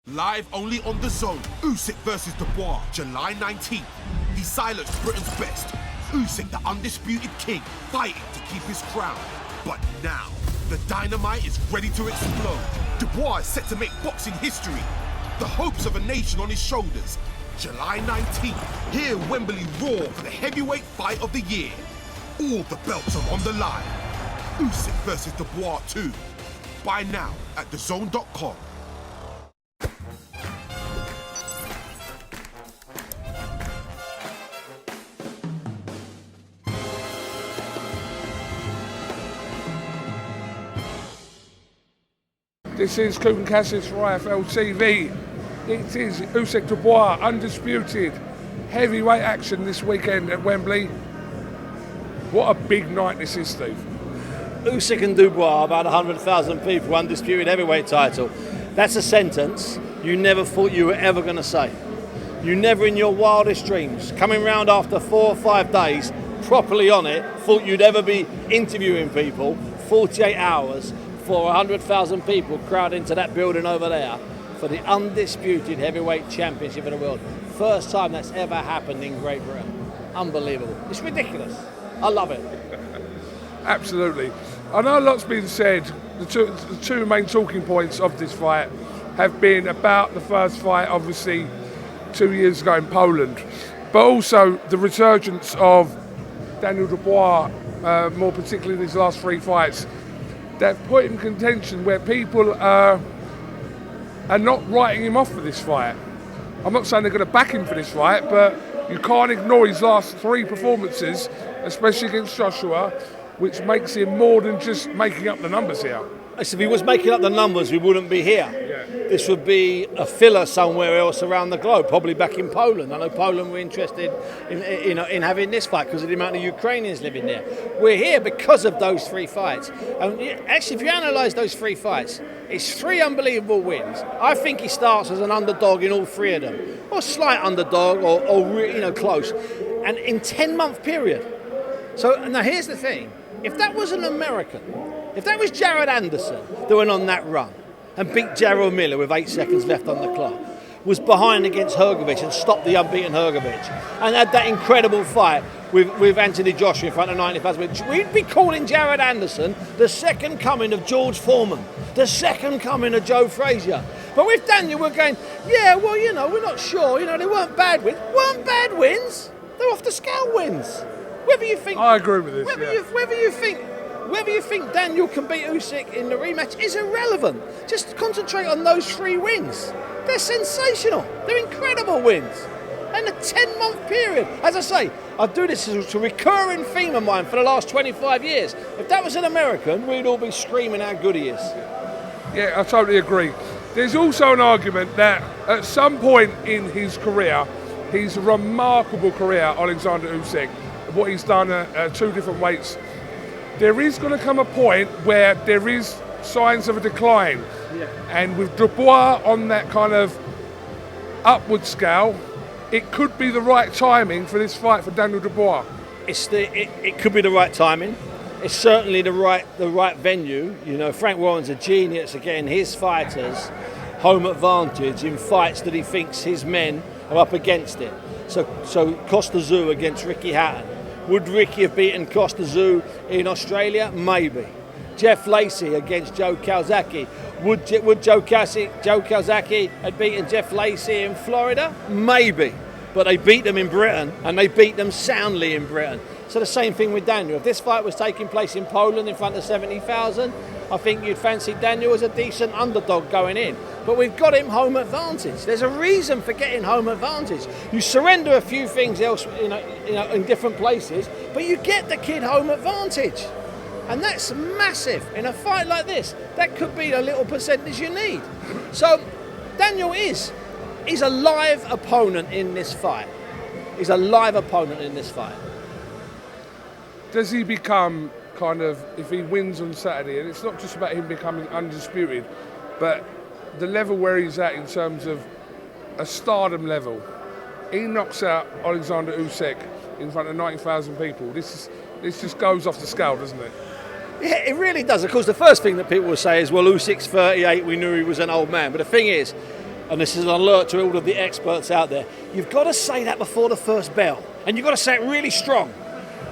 Live only on The Zone. USYK versus Dubois, July 19th. He silenced Britain's best. USYK, the undisputed king, fighting to keep his crown. But now, the dynamite is ready to explode. Dubois is set to make boxing history. The hopes of a nation on his shoulders. July 19th, hear Wembley roar for the heavyweight fight of the year. All the belts are on the line. USYK versus Dubois 2. Buy now at thezone.com. This is Kuban Cassis for IFLTV. It is USYK Dubois, undisputed heavyweight action this weekend at Wembley. What a big night this is, Steve. USYK and Dubois, about 100,000 people, undisputed heavyweight title. That's a sentence you never thought you were ever going to say. You never in your wildest dreams, coming round after 4 or 5 days, properly on it, thought you'd ever be interviewing people 48 hours for 100,000 people crowd into that building over there for the undisputed heavyweight championship of the world. First time that's ever happened in Great Britain. Unbelievable. It's ridiculous. I love it. Absolutely. I know a lot's been said. The two main talking points of this fight have been about the first fight, obviously, 2 years ago in Poland, but also the resurgence of Daniel Dubois, more particularly these last 3 fights. They've put him in contention where people are not writing him off for this fight. I'm not saying they're going to back him for this fight, but you can't ignore his last 3 performances, especially against Joshua, which makes him more than just making up the numbers here. If he was making up the numbers, we wouldn't be here. Yeah. This would be a filler somewhere else around the globe, probably back in Poland. I know Poland were interested in having this fight because of the amount of Ukrainians living there. We're here because of those 3 fights. And actually, if you analyse those 3 fights, it's 3 unbelievable wins. I think he starts as an underdog in all 3 of them, or slight underdog, or close, and in 10-month period. So now here's the thing: if that was an American, if that was Jared Anderson that went on that run and beat Jarrell Miller with 8 seconds left on the clock, was behind against Hrgovic and stopped the unbeaten Hrgovic, and had that incredible fight with Anthony Joshua in front of 90,000, we'd be calling Jared Anderson the second coming of George Foreman, the second coming of Joe Frazier. But with Daniel, we're going, yeah, well, we're not sure. They weren't bad wins. Weren't bad wins. They're off the scale wins. Whether you think, I agree with this. Whether you think Daniel can beat USYK in the rematch is irrelevant. Just concentrate on those 3 wins. They're sensational. They're incredible wins. And a 10-month period. As I say, I do this as a recurring theme of mine for the last 25 years. If that was an American, we'd all be screaming how good he is. Yeah, I totally agree. There's also an argument that at some point in his career, his remarkable career, Alexander USYK, what he's done at 2 different weights, there is going to come a point where there is signs of a decline. Yeah. And with Dubois on that kind of upward scale, it could be the right timing for this fight for Daniel Dubois. It could be the right timing. It's certainly the right venue. Frank Warren's a genius at getting his fighters home advantage in fights that he thinks his men are up against it. So Costa Tszyu against Ricky Hatton. Would Ricky have beaten Costa Tszyu in Australia? Maybe. Jeff Lacey against Joe Calzaghe. Would Joe Calzaghe have beaten Jeff Lacey in Florida? Maybe. But they beat them in Britain, and they beat them soundly in Britain. So the same thing with Daniel. If this fight was taking place in Poland in front of 70,000, I think you'd fancy Daniel as a decent underdog going in. But we've got him home advantage. There's a reason for getting home advantage. You surrender a few things else, in different places, but you get the kid home advantage. And that's massive. In a fight like this, that could be a little percentage you need. So Daniel he's a live opponent in this fight. He's a live opponent in this fight. Does he become kind of, if he wins on Saturday, and it's not just about him becoming undisputed, but the level where he's at in terms of a stardom level, he knocks out Alexander USYK in front of 90,000 people. This just goes off the scale, doesn't it? Yeah, it really does. Of course, the first thing that people will say is, well, USYK's 38, we knew he was an old man. But the thing is, and this is an alert to all of the experts out there, you've got to say that before the first bell. And you've got to say it really strong.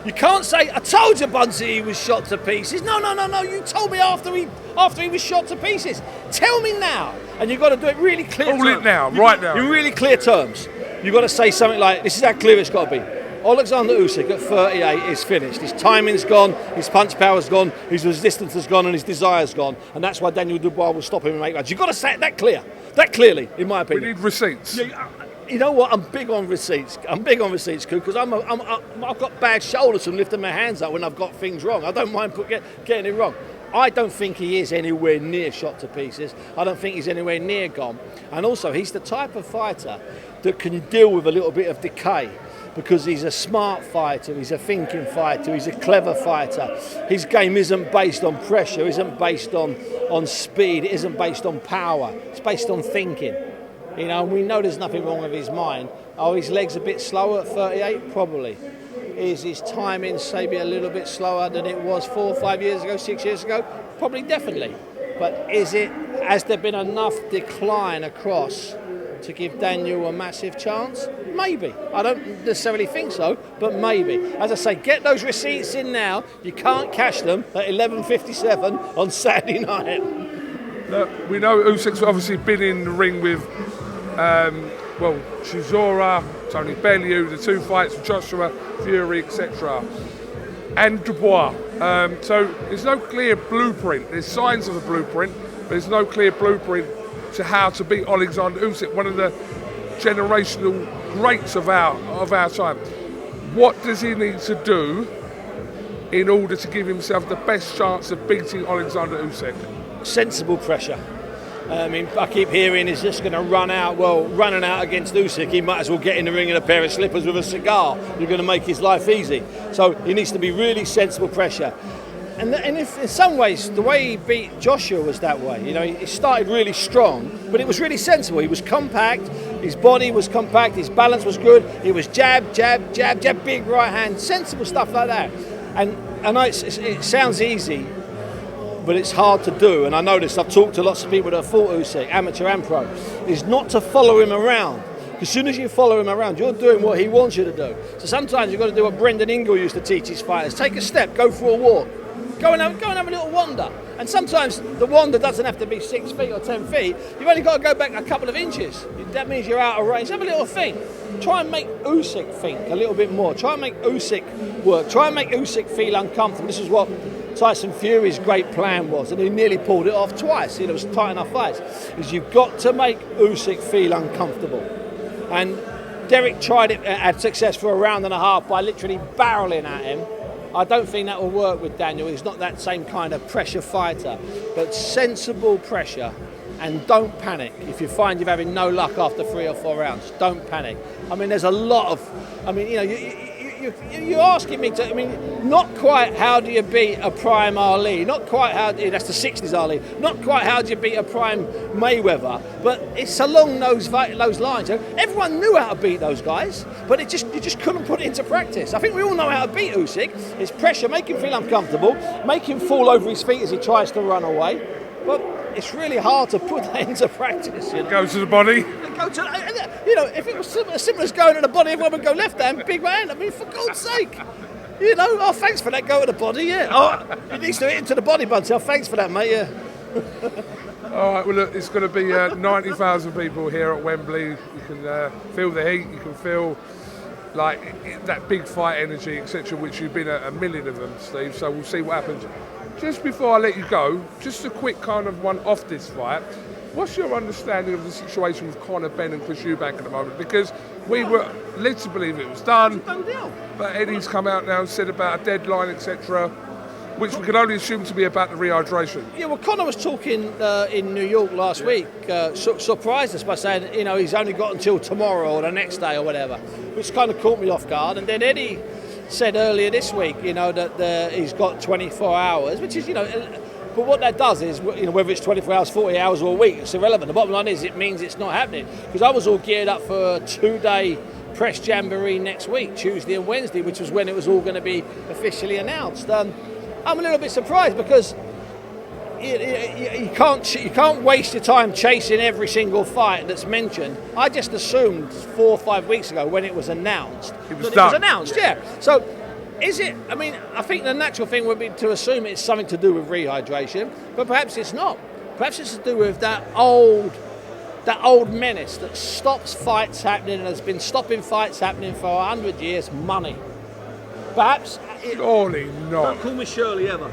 You can't say, I told you, BUNCE, he was shot to pieces. No, you told me after he was shot to pieces. Tell me now. And you've got to do it really clear Call it now, right now. In really clear terms. You've got to say something like, this is how clear it's got to be. Alexander Usyk at 38 is finished. His timing's gone, his punch power's gone, his resistance has gone, and his desire's gone. And that's why Daniel Dubois will stop him and make runs. You've got to say it that clearly, in my opinion. We need receipts. Yeah, you know what? I'm big on receipts. Because I've got bad shoulders from lifting my hands up when I've got things wrong. I don't mind getting it wrong. I don't think he is anywhere near shot to pieces. I don't think he's anywhere near gone. And also, he's the type of fighter that can deal with a little bit of decay, because he's a smart fighter, he's a thinking fighter, he's a clever fighter. His game isn't based on pressure, isn't based on speed, it isn't based on power. It's based on thinking. You know, and we know there's nothing wrong with his mind. Are his legs a bit slower at 38? Probably. Is his timing maybe a little bit slower than it was 4 or 5 years ago, 6 years ago? Probably, definitely. But has there been enough decline across to give Daniel a massive chance? Maybe. I don't necessarily think so, but maybe. As I say, get those receipts in now. You can't cash them at 11:57 on Saturday night. Look, we know Usyk's obviously been in the ring with, Chisora, Tony Bellew, the 2 fights with Joshua, Fury, etc. And Dubois. So there's no clear blueprint. There's signs of a blueprint, but there's no clear blueprint to how to beat Alexander Usyk, one of the generational greats of our time. What does he need to do in order to give himself the best chance of beating Alexander Usyk? Sensible pressure. I keep hearing he's just going to run out. Well, running out against Usyk, he might as well get in the ring in a pair of slippers with a cigar. You're going to make his life easy. So he needs to be really sensible pressure. And if, in some ways, the way he beat Joshua was that way. You know, he started really strong, but it was really sensible. He was compact, his body was compact, his balance was good. He was jab, jab, jab, jab, big right hand, sensible stuff like that. And I know it sounds easy, but it's hard to do. And I noticed, I've talked to lots of people that have fought Usyk, amateur and pro, is not to follow him around. As soon as you follow him around, you're doing what he wants you to do. So sometimes you've got to do what Brendan Ingle used to teach his fighters. Take a step, go for a walk. Go and have a little wander. And sometimes the wander doesn't have to be 6 feet or 10 feet. You've only got to go back a couple of inches. That means you're out of range. Have a little think. Try and make Usyk think a little bit more. Try and make Usyk work. Try and make Usyk feel uncomfortable. This is what Tyson Fury's great plan was, and he nearly pulled it off twice. It was tight enough fights. Is you've got to make Usyk feel uncomfortable. And Derek tried it, had success for a round and a half by literally barreling at him. I don't think that will work with Daniel. He's not that same kind of pressure fighter, but sensible pressure, and don't panic. If you find you're having no luck after 3 or 4 rounds, don't panic. I mean, there's a lot of, you're asking me to, not quite how do you beat a prime Ali, not quite how, that's the 60s Ali, not quite how do you beat a prime Mayweather, but it's along those lines. Everyone knew how to beat those guys, but you just couldn't put it into practice. I think we all know how to beat Usyk. It's pressure, make him feel uncomfortable, make him fall over his feet as he tries to run away, but it's really hard to put that into practice. Go to the body. If it was as simple as going to the body, everyone would go left hand, big right hand. For God's sake. Thanks for that, go to the body, yeah. Oh, it needs to hit into the body, BUNCE. Thanks for that, mate, yeah. All right, well, look, it's going to be 90,000 people here at Wembley. You can feel the heat, you can feel like that big fight energy, etc., which you've been at a million of them, Steve, so we'll see what happens. Just before I let you go, just a quick kind of one off this fight. What's your understanding of the situation with Conor Benn and Chris Eubank at the moment? Because we were led to believe it was done, but Eddie's come out now and said about a deadline, etc., which we can only assume to be about the rehydration. Yeah, well, Conor was talking in New York last week, surprised us by saying, he's only got until tomorrow or the next day or whatever, which kind of caught me off guard. And then Eddie said earlier this week, that he's got 24 hours, which is, but what that does is, whether it's 24 hours, 40 hours or a week, it's irrelevant. The bottom line is it means it's not happening. Because I was all geared up for a 2-day press jamboree next week, Tuesday and Wednesday, which was when it was all going to be officially announced. I'm a little bit surprised because, you can't waste your time chasing every single fight that's mentioned. I just assumed 4 or 5 weeks ago when it was announced. It was announced, yeah. So, is it? I mean, I think the natural thing would be to assume it's something to do with rehydration, but perhaps it's not. Perhaps it's to do with that old menace that stops fights happening and has been stopping fights happening for 100 years. Money. Perhaps. Surely not. Don't call me Shirley ever.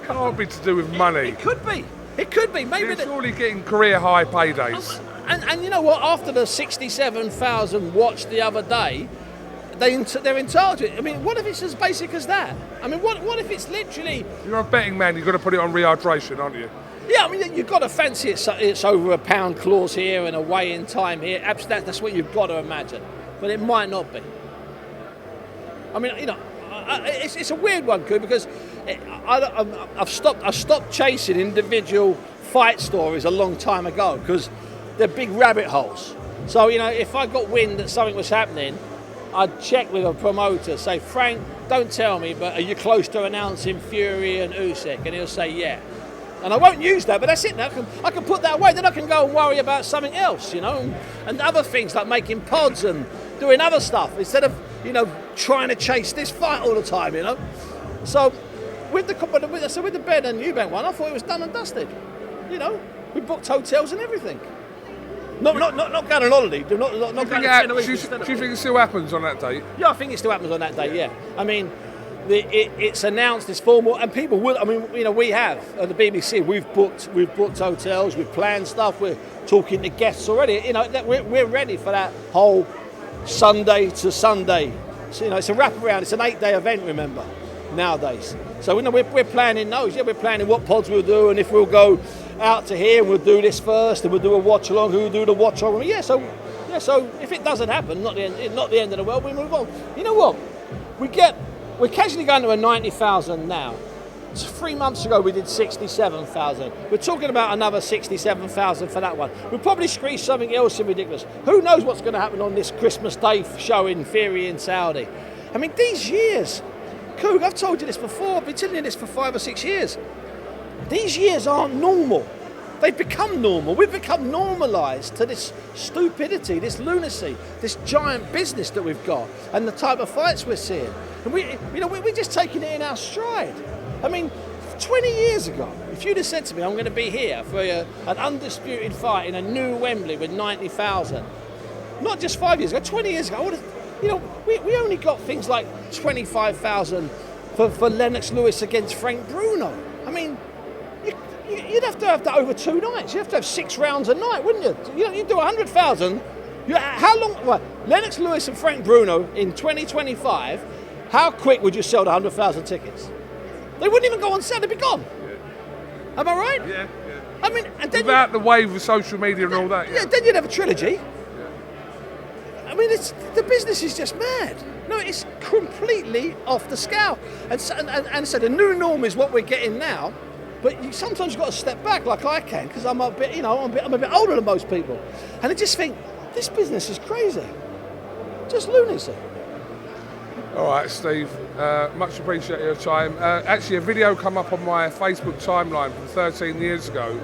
Can't be to do with money. It could be. It could be. Maybe They're surely getting career high paydays. And you know what? After the 67,000 watched the other day, they're entitled to it. I mean, what if it's as basic as that? I mean, what if it's literally... You're a betting man, you've got to put it on rehydration, aren't you? Yeah, I mean, you've got to fancy it's over a £1 clause here and a weigh-in time here. That's what you've got to imagine. But it might not be. I mean, you know, it's a weird one, Koo, because I've stopped chasing individual fight stories a long time ago because they're big rabbit holes. So, you know, if I got wind that something was happening, I'd check with a promoter, say, Frank, don't tell me, but are you close to announcing Fury and USYK? And he'll say, yeah. And I won't use that, but that's it now. I can put that away. Then I can go and worry about something else, you know, and other things like making pods and doing other stuff instead of, you know, trying to chase this fight all the time, you know. So with the Ben and Eubank one, I thought it was done and dusted. You know, we booked hotels and everything. Not going on holiday. Not going to do you think it still happens on that date? Yeah, I think it still happens on that day. Yeah, I mean, it's announced, it's formal, and people will. I mean, you know, we have at the BBC. We've booked hotels. We've planned stuff. We're talking to guests already. You know, we're ready for that whole Sunday to Sunday. So, you know, it's a wraparound. It's an 8-day event. Remember, nowadays. So we're planning those. Yeah, we're planning what pods we'll do, and if we'll go out to here and we'll do this first, and we'll do a watch along. Who will do the watch along? Yeah. So if it doesn't happen, not the end of the world. We move on. You know what? We're casually going to a 90,000 now. 3 months ago we did 67,000. We're talking about another 67,000 for that one. We'll probably squeeze something else in ridiculous. Who knows what's going to happen on this Christmas Day show in Fury in Saudi? I mean, these years, Coog, I've told you this before. I've been telling you this for 5 or 6 years. These years aren't normal. They've become normal. We've become normalised to this stupidity, this lunacy, this giant business that we've got, and the type of fights we're seeing. And we're just taking it in our stride. I mean, 20 years ago, if you'd have said to me, I'm going to be here for an undisputed fight in a new Wembley with 90,000, not just 5 years ago, 20 years ago, I would have, you know, we only got things like 25,000 for Lennox Lewis against Frank Bruno. I mean, you'd have to have that over 2 nights. You'd have to have 6 rounds a night, wouldn't you? You know, you'd do 100,000. How long? Well, Lennox Lewis and Frank Bruno in 2025. How quick would you sell the 100,000 tickets? They wouldn't even go on sale. They'd be gone. Yeah. Am I right? Yeah. I mean, and then without the wave of social media and all that. Yeah. Then you'd have a trilogy. Yeah. I mean, the business is just mad. No, it's completely off the scale. And so the new norm is what we're getting now. But you sometimes got to step back, like I can, because I'm a bit, you know, I'm a bit older than most people, and I just think this business is crazy, just lunacy. All right, Steve. Much appreciate your time. Actually, a video come up on my Facebook timeline from 13 years ago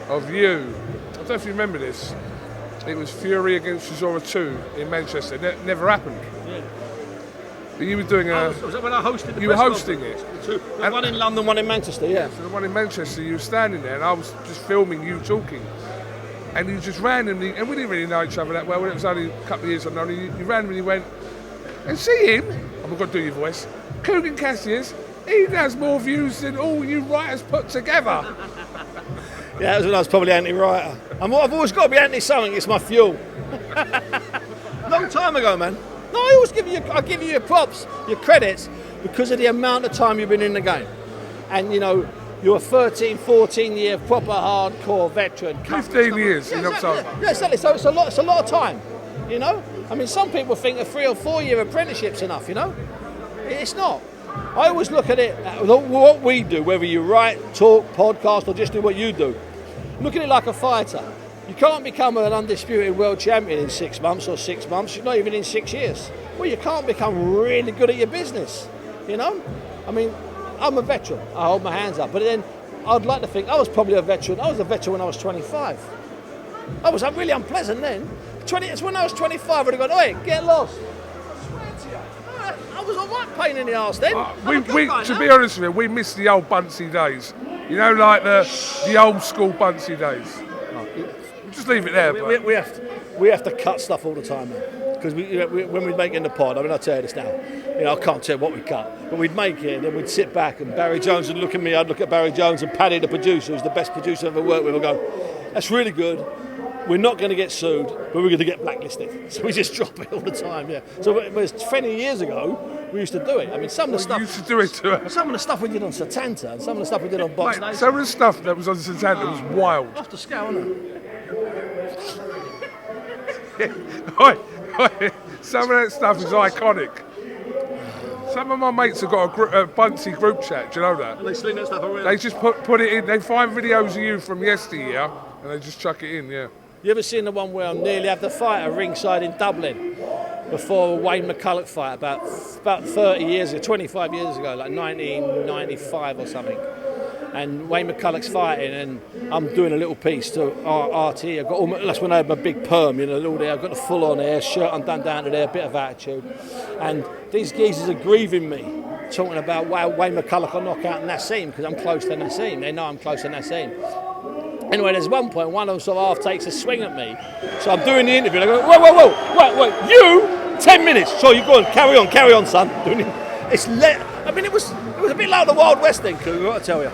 of you. I don't know if you remember this. It was Fury against Chisora 2 in Manchester. It never happened. Yeah. But you were doing was that when I hosted the You were hosting it. The one in London, one in Manchester, yeah. So the one in Manchester, you were standing there and I was just filming you talking. And you just randomly, and we didn't really know each other that well, it was only a couple of years I've known you randomly went, and see him, I'm not going to do your voice, Coogan Cassius, he has more views than all you writers put together. Yeah, that was when I was probably anti-writer. I've always got to be anti-something, it's my fuel. Long time ago, man. No, I always give you your props, your credits, because of the amount of time you've been in the game. And, you know, you're a 13, 14-year proper hardcore veteran. 15 years in October. Yeah, exactly. So it's a lot of time, you know? I mean, some people think a 3 or 4 year apprenticeship's enough, you know? It's not. I always look at it, what we do, whether you write, talk, podcast, or just do what you do. Look at it like a fighter. You can't become an undisputed world champion in 6 months or 6 months, not even in 6 years. Well, you can't become really good at your business, you know? I mean, I'm a veteran. I hold my hands up. But then I'd like to think I was probably a veteran. I was a veteran when I was 25. I was really unpleasant then. It's when I was 25 I'd have gone, oi, get lost. I swear to you. I was a right pain in the arse then. To be honest with you, we miss the old BUNCE days. You know, like the old school BUNCE days. Just leave it there. We have to cut stuff all the time, man. Because when we'd make it in the pod, I mean, I'll tell you this now. You know, I can't tell you what we cut, but we'd make it, and then we'd sit back, and Barry Jones would look at me. I'd look at Barry Jones, and Paddy, the producer, who's the best producer I've ever worked with, would go, "That's really good. We're not going to get sued, but we're going to get blacklisted." So we just drop it all the time. Yeah. So it was 20 years ago. We used to do it. I mean, some of the stuff. We used to do it to her. Some of the stuff we did on Satanta, and some of the stuff we did on Box Nation. Some of the stuff that was on Satanta was wild. Off the scale, isn't it? Some of that stuff is iconic. Some of my mates have got a BUNCE group chat, do you know that? And they sling that stuff around. They just put it in, they find videos of you from yesteryear and they just chuck it in, yeah. You ever seen the one where I nearly had the fight at ringside in Dublin before a Wayne McCulloch fight about 30 years ago, 25 years ago, like 1995 or something. And Wayne McCulloch's fighting, and I'm doing a little piece to RT. I've got that's when I had my big perm, you know, all there. I've got the full-on hair, shirt undone down to there, a bit of attitude. And these geezers are grieving me, talking about Wayne McCulloch will knock out Nassim because I'm close to Nassim. They know I'm close to Nassim. Anyway, there's one point, one of them sort of half takes a swing at me. So I'm doing the interview, and I go, wait, you, 10 minutes. So you go on, carry on, son. I mean, it was a bit like the Wild West then, I've got to tell you.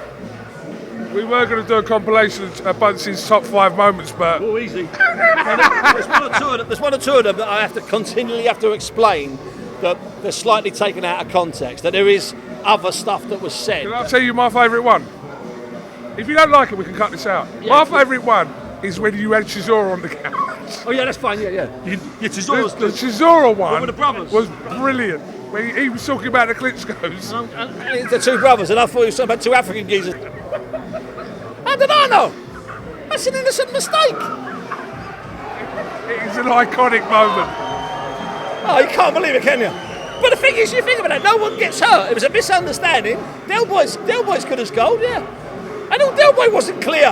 We were going to do a compilation of BUNCE's top 5 moments, but... Oh, easy. There's one or two of them that I have to continually explain that they're slightly taken out of context, that there is other stuff that was said. Can I tell you my favourite one? If you don't like it, we can cut this out. Yeah, my favourite one is when you had Chisora on the couch. Oh, yeah, that's fine, yeah. Your Chisora's the Chisora one with the brothers. Was brilliant. When he was talking about the Klitschko's. The two brothers, and I thought he was talking about two African geezers. How did I know? That's an innocent mistake. It is an iconic moment. Oh, you can't believe it, can you? But the thing is, you think about it, no one gets hurt. It was a misunderstanding. Del Boy's good as gold, yeah. And Del Boy wasn't clear.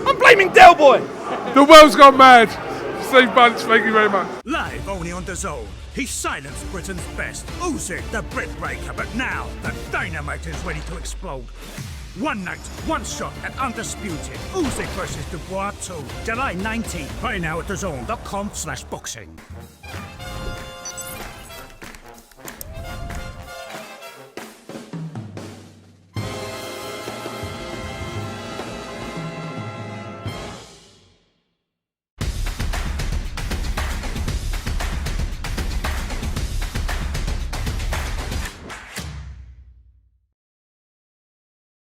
I'm blaming Del Boy. The world's gone mad. Steve BUNCE, thank you very much. Live only on The Zone. He silenced Britain's best. USYK, the Brit breaker, but now the dynamite is ready to explode. One night, one shot, and undisputed. USYK versus DUBOIS 2, July 19th. Right now at thezone.com/boxing.